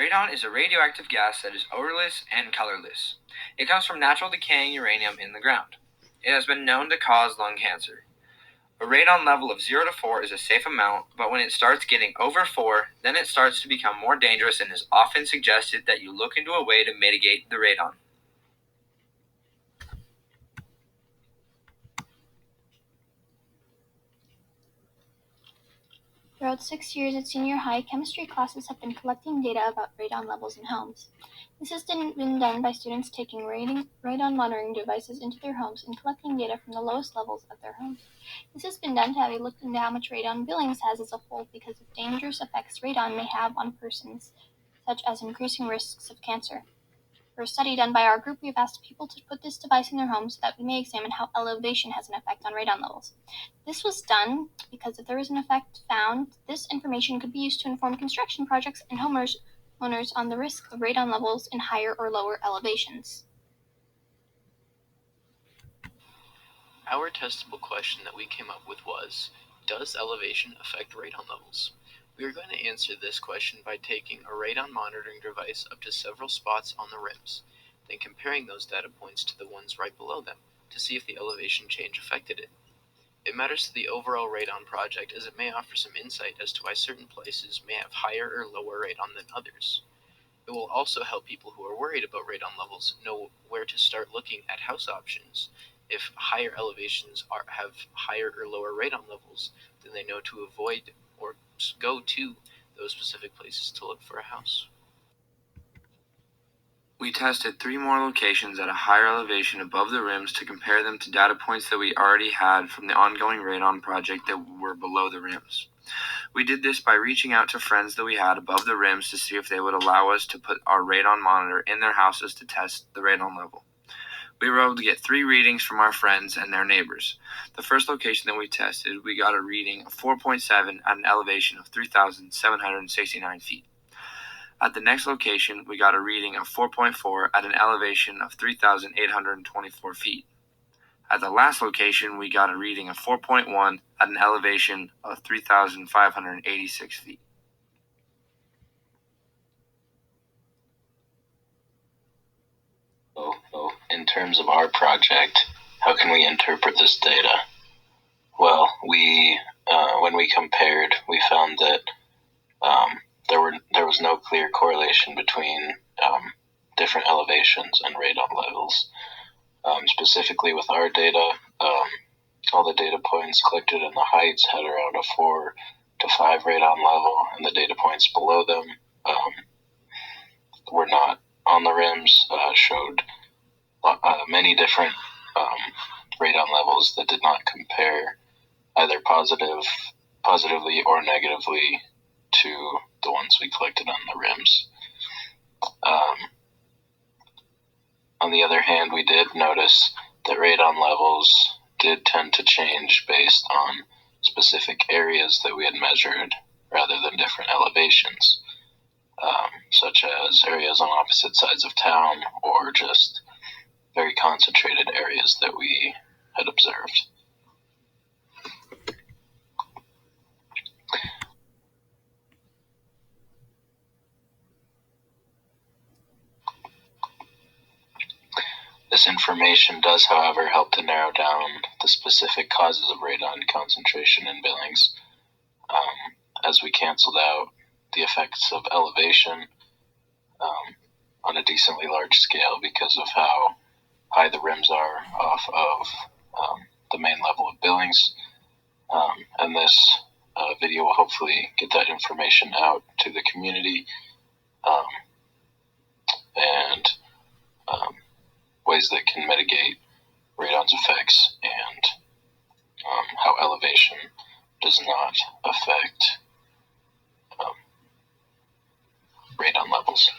Radon is a radioactive gas that is odorless and colorless. It comes from natural decaying uranium in the ground. It has been known to cause lung cancer. A radon level of 0 to 4 is a safe amount, but when it starts getting over 4, then it starts to become more dangerous and is often suggested that you look into a way to mitigate the radon. Throughout 6 years at senior high, chemistry classes have been collecting data about radon levels in homes. This has been done by students taking radon monitoring devices into their homes and collecting data from the lowest levels of their homes. This has been done to have a look into how much radon Billings has as a whole because of dangerous effects radon may have on persons, such as increasing risks of cancer. For a study done by our group, we have asked people to put this device in their homes so that we may examine how elevation has an effect on radon levels. This was done because if there is an effect found, this information could be used to inform construction projects and homeowners on the risk of radon levels in higher or lower elevations. Our testable question that we came up with was, does elevation affect radon levels? We are going to answer this question by taking a radon monitoring device up to several spots on the rims, then comparing those data points to the ones right below them to see if the elevation change affected it. It matters to the overall radon project as it may offer some insight as to why certain places may have higher or lower radon than others. It will also help people who are worried about radon levels know where to start looking at house options. If higher elevations have higher or lower radon levels, then they know to avoid or go to those specific places to look for a house. We tested 3 more locations at a higher elevation above the rims to compare them to data points that we already had from the ongoing radon project that were below the rims. We did this by reaching out to friends that we had above the rims to see if they would allow us to put our radon monitor in their houses to test the radon level. We were able to get 3 readings from our friends and their neighbors. The first location that we tested, we got a reading of 4.7 at an elevation of 3,769 feet. At the next location, we got a reading of 4.4 at an elevation of 3,824 feet. At the last location, we got a reading of 4.1 at an elevation of 3,586 feet. In terms of our project, how can we interpret this data? Well, when we compared, we found that there was no clear correlation between different elevations and radon levels. Specifically with our data, all the data points collected in the heights had around a 4 to 5 radon level, and the data points below them were not on the rims, showed many different radon levels that did not compare either positively or negatively to the ones we collected on the rims. On the other hand, we did notice that radon levels did tend to change based on specific areas that we had measured rather than different elevations, such as areas on opposite sides of town or just very concentrated areas that we had observed. This information does, however, help to narrow down the specific causes of radon concentration in Billings, as we canceled out the effects of elevation on a decently large scale because of how high the rims are off of the main level of Billings. And this video will hopefully get that information out to the community and ways that can mitigate radon's effects and how elevation does not affect radon levels.